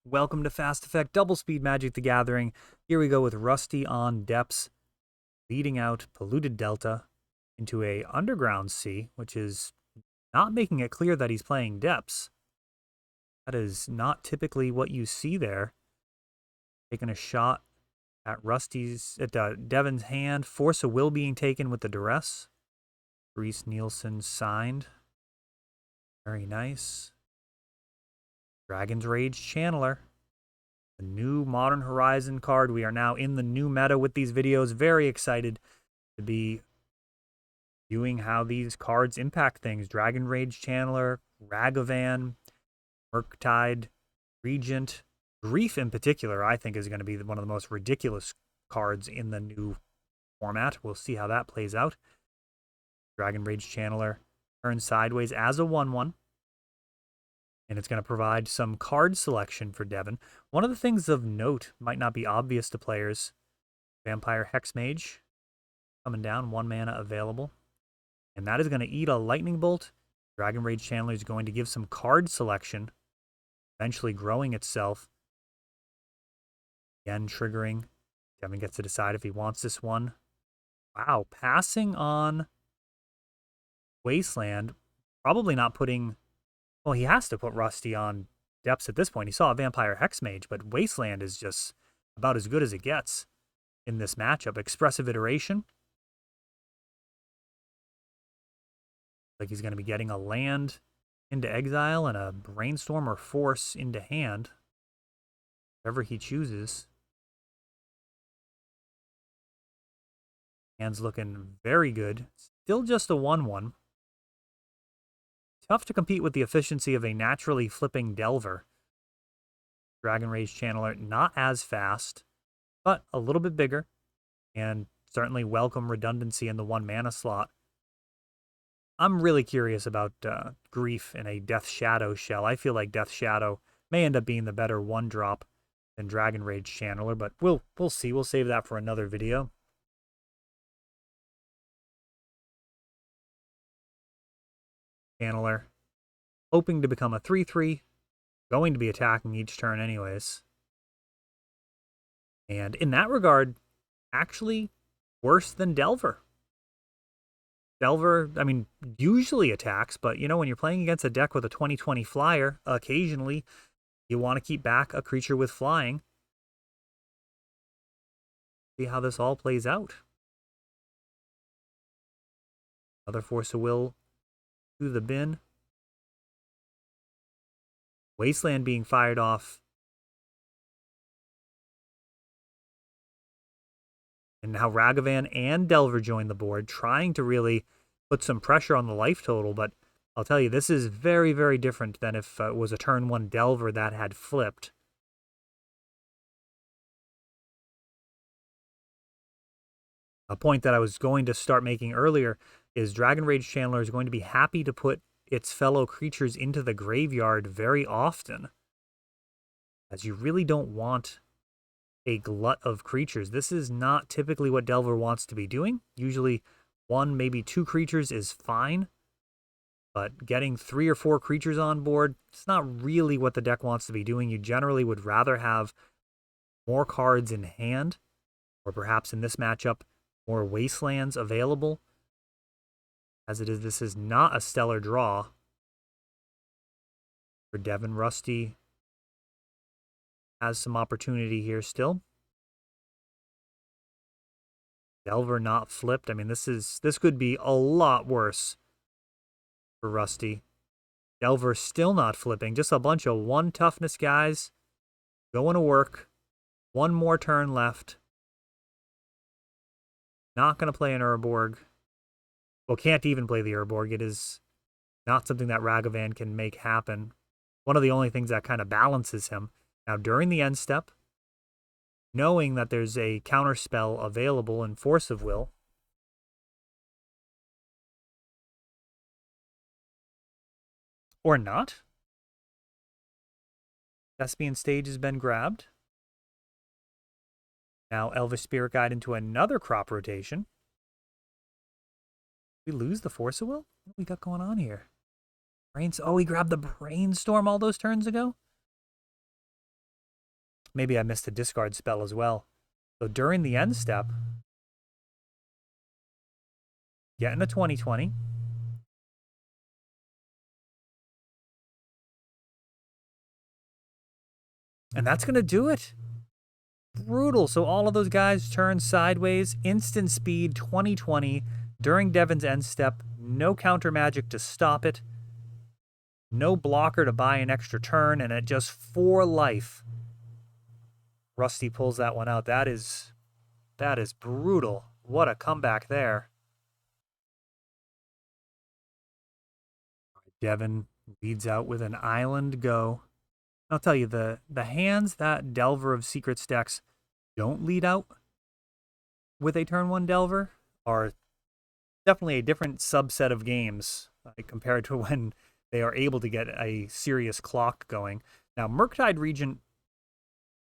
Welcome to Fast Effect Double Speed Magic the Gathering. Here we go with Rusty on Depths, leading out Polluted Delta into a Underground Sea, which is not making it clear that he's playing Depths. That is not typically what you see there. Taking a shot at Devin's hand. Force of Will being taken with the Duress. Reese Nielsen signed. Very nice. Dragon's Rage Channeler. The new Modern Horizon card. We are now in the new meta with these videos. Very excited to be viewing how these cards impact things. Dragon Rage Channeler, Ragavan, Murktide, Regent. Grief in particular, I think, is going to be one of the most ridiculous cards in the new format. We'll see how that plays out. Dragon Rage Channeler turns sideways as a 1/1. And it's going to provide some card selection for Devin. One of the things of note, might not be obvious to players, Vampire Hexmage coming down, 1 mana available. And that is going to eat a Lightning Bolt. Dragon Rage Channeler is going to give some card selection, eventually growing itself. Again, triggering. Devin gets to decide if he wants this one. Wow, passing on Wasteland, probably not putting... Well, he has to put Rusty on Depths at this point. He saw a Vampire Hexmage, but Wasteland is just about as good as it gets in this matchup. Expressive Iteration. Like he's going to be getting a land into exile and a Brainstorm or Force into hand. Whatever he chooses. Hand's looking very good. Still just a 1/1. Tough to compete with the efficiency of a naturally flipping Delver. Dragon Rage Channeler, not as fast, but a little bit bigger, and certainly welcome redundancy in the 1 mana slot. I'm really curious about Grief in a Death Shadow shell. I feel like Death Shadow may end up being the better 1-drop than Dragon Rage Channeler, but we'll see. We'll save that for another video. Channeler, hoping to become a 3/3, going to be attacking each turn anyways. And in that regard, actually worse than Delver. Delver, I mean, usually attacks, but you know, when you're playing against a deck with a 20/20 flyer, occasionally you want to keep back a creature with flying. See how this all plays out. Another Force of Will to the bin. Wasteland being fired off. And now Ragavan and Delver join the board, trying to really put some pressure on the life total. But I'll tell you, this is very, very different than if it was a turn 1 Delver that had flipped. A point that I was going to start making earlier is Dragon Rage Channeler is going to be happy to put its fellow creatures into the graveyard very often, as you really don't want a glut of creatures. This is not typically what Delver wants to be doing. Usually 1, maybe 2 creatures is fine, but getting 3 or 4 creatures on board, it's not really what the deck wants to be doing. You generally would rather have more cards in hand, or perhaps in this matchup, more Wastelands available. As it is, this is not a stellar draw for Devin. Rusty has some opportunity here still. Delver not flipped. I mean, this could be a lot worse for Rusty. Delver still not flipping. Just a bunch of 1 toughness guys going to work. 1 more turn left. Not going to play an Urborg. Well, can't even play the Urborg. It is not something that Ragavan can make happen. One of the only things that kind of balances him. Now, during the end step, knowing that there's a counterspell available in Force of Will, or not. Thespian Stage has been grabbed. Now Elvish Spirit Guide into another crop rotation. We lose the Force of Will? What do we got going on here? Oh, he grabbed the Brainstorm all those turns ago? maybe I missed a discard spell as well. So during the end step, getting a 20/20. And that's going to do it. Brutal. So all of those guys turn sideways. Instant speed, 20/20. During Devon's end step, no counter magic to stop it. No blocker to buy an extra turn. And at just 4 life, Rusty pulls that one out. That is brutal. What a comeback there. Devon leads out with an island go. I'll tell you, the hands that Delver of Secret Stacks don't lead out with a turn 1 Delver are definitely a different subset of games compared to when they are able to get a serious clock going. Now, Murktide Regent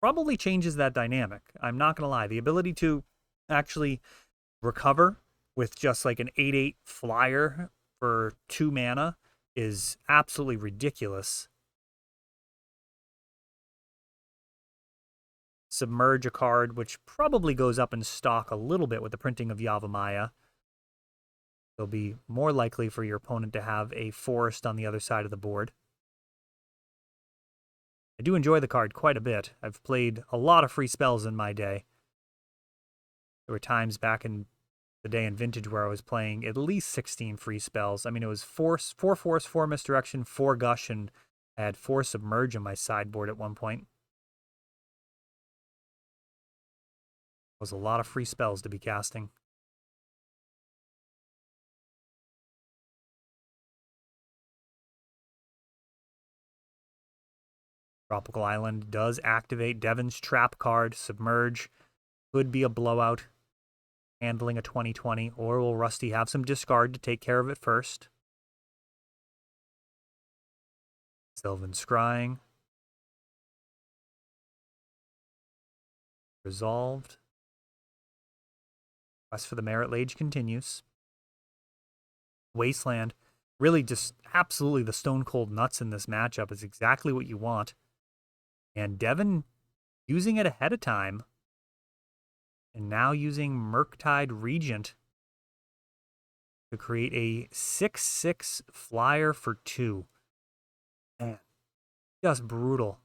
probably changes that dynamic. I'm not going to lie. The ability to actually recover with just like an 8/8 flyer for 2 mana is absolutely ridiculous. Submerge a card, which probably goes up in stock a little bit with the printing of Yavimaya. It'll be more likely for your opponent to have a forest on the other side of the board. I do enjoy the card quite a bit. I've played a lot of free spells in my day. There were times back in the day in Vintage where I was playing at least 16 free spells. I mean, it was 4 Force, 4 Misdirection, 4 Gush, and I had 4 Submerge on my sideboard at one point. It was a lot of free spells to be casting. Tropical Island does activate Devon's Trap card. Submerge could be a blowout, handling a 20/20, or will Rusty have some discard to take care of it first? Sylvan Scrying. Resolved. Quest for the Merit Lage continues. Wasteland, really just absolutely the stone cold nuts in this matchup is exactly what you want. And Devon using it ahead of time. And now using Murktide Regent to create a 6/6 flyer for 2. Man, just brutal.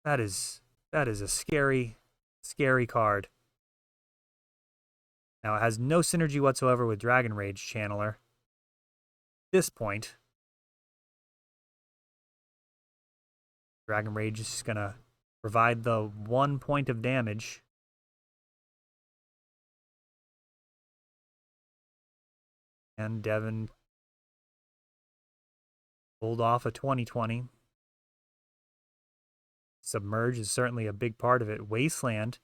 That is a scary, scary card. Now, it has no synergy whatsoever with Dragon Rage Channeler. At this point, Dragon Rage is just going to provide the 1 point of damage. And Devon pulled off a 20/20. Submerge is certainly a big part of it. Wasteland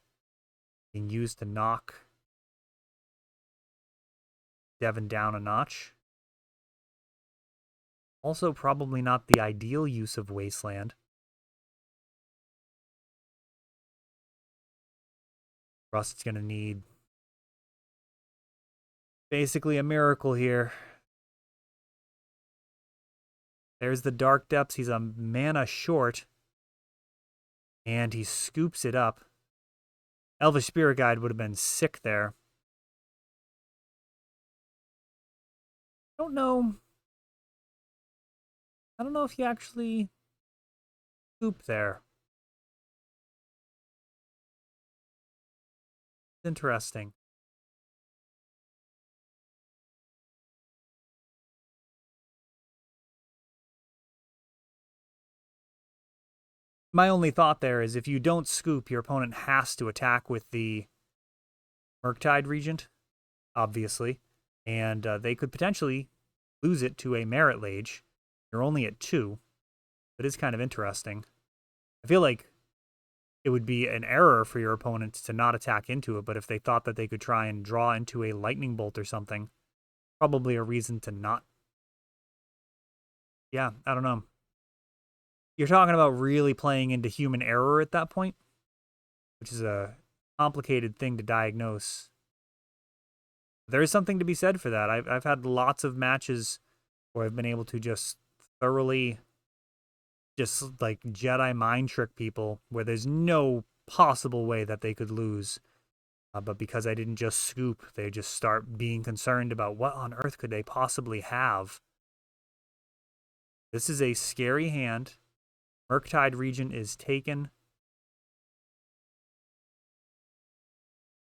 being used to knock Devon down a notch. Also, probably not the ideal use of Wasteland. Rust's going to need basically a miracle here. There's the Dark Depths. He's a mana short. And he scoops it up. Elvish Spirit Guide would have been sick there. I don't know if he actually scooped there. It's interesting. My only thought there is if you don't scoop, your opponent has to attack with the Murktide Regent, obviously. And they could potentially lose it to a Merit Lage. You're only at 2. It is kind of interesting. I feel like it would be an error for your opponent to not attack into it, but if they thought that they could try and draw into a Lightning Bolt or something, probably a reason to not. Yeah, I don't know. You're talking about really playing into human error at that point, which is a complicated thing to diagnose. There is something to be said for that. I've had lots of matches where I've been able to just thoroughly just like Jedi mind trick people where there's no possible way that they could lose. But because I didn't just scoop, they just start being concerned about what on earth could they possibly have. This is a scary hand. Murktide region is taken.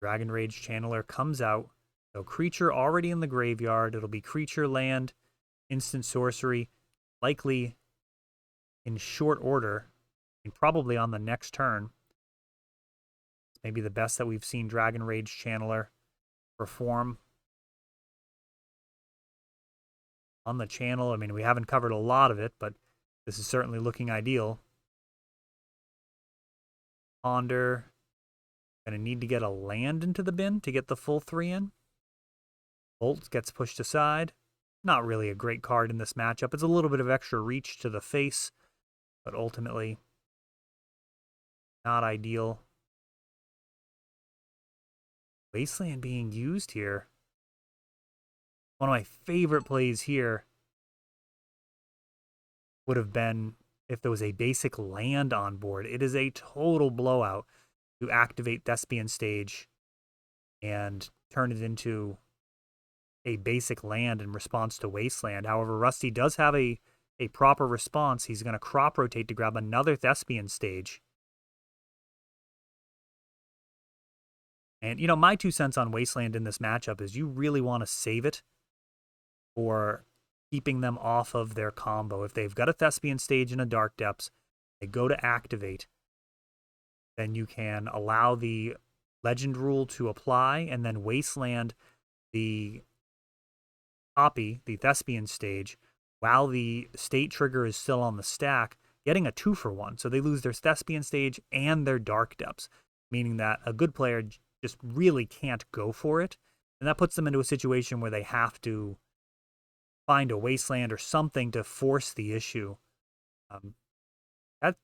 Dragon Rage Channeler comes out. So creature already in the graveyard. It'll be creature, land, instant sorcery, likely in short order, and probably on the next turn. It's maybe the best that we've seen Dragon Rage Channeler perform on the channel. I mean, we haven't covered a lot of it, but this is certainly looking ideal. Ponder. Gonna need to get a land into the bin to get the full 3 in. Bolt gets pushed aside. Not really a great card in this matchup. It's a little bit of extra reach to the face, but ultimately not ideal. Wasteland being used here. One of my favorite plays here would have been if there was a basic land on board. It is a total blowout to activate Thespian Stage and turn it into a basic land in response to Wasteland. However, Rusty does have a proper response. He's going to crop rotate to grab another Thespian Stage. And, you know, my 2 cents on Wasteland in this matchup is you really want to save it for keeping them off of their combo. If they've got a Thespian Stage in a Dark Depths, they go to activate, then you can allow the Legend rule to apply, and then Wasteland the copy, the Thespian Stage, while the state trigger is still on the stack, getting a 2-for-1. So they lose their Thespian Stage and their Dark Depths, meaning that a good player just really can't go for it. And that puts them into a situation where they have to find a Wasteland or something to force the issue.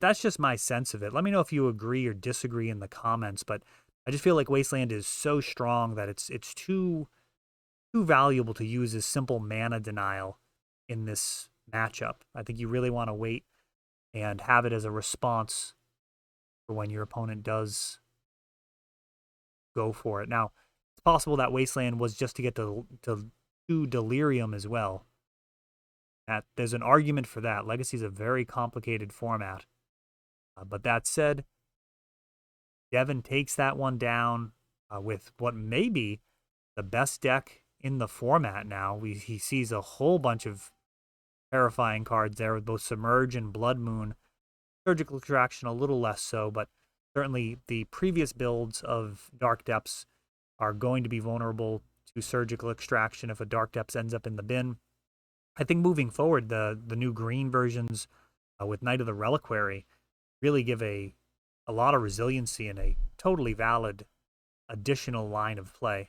That's just my sense of it. Let me know if you agree or disagree in the comments, but I just feel like Wasteland is so strong that it's too valuable to use as simple mana denial in this matchup. I think you really want to wait and have it as a response for when your opponent does go for it. Now, it's possible that Wasteland was just to get to Delirium as well. There's an argument for that. Legacy is a very complicated format. But that said, Devin takes that one down with what may be the best deck in the format now. He sees a whole bunch of terrifying cards there with both Submerge and Blood Moon. Surgical Extraction a little less so, but certainly the previous builds of Dark Depths are going to be vulnerable to Surgical Extraction if a Dark Depths ends up in the bin. I think moving forward, the new green versions with Knight of the Reliquary really give a lot of resiliency and a totally valid additional line of play.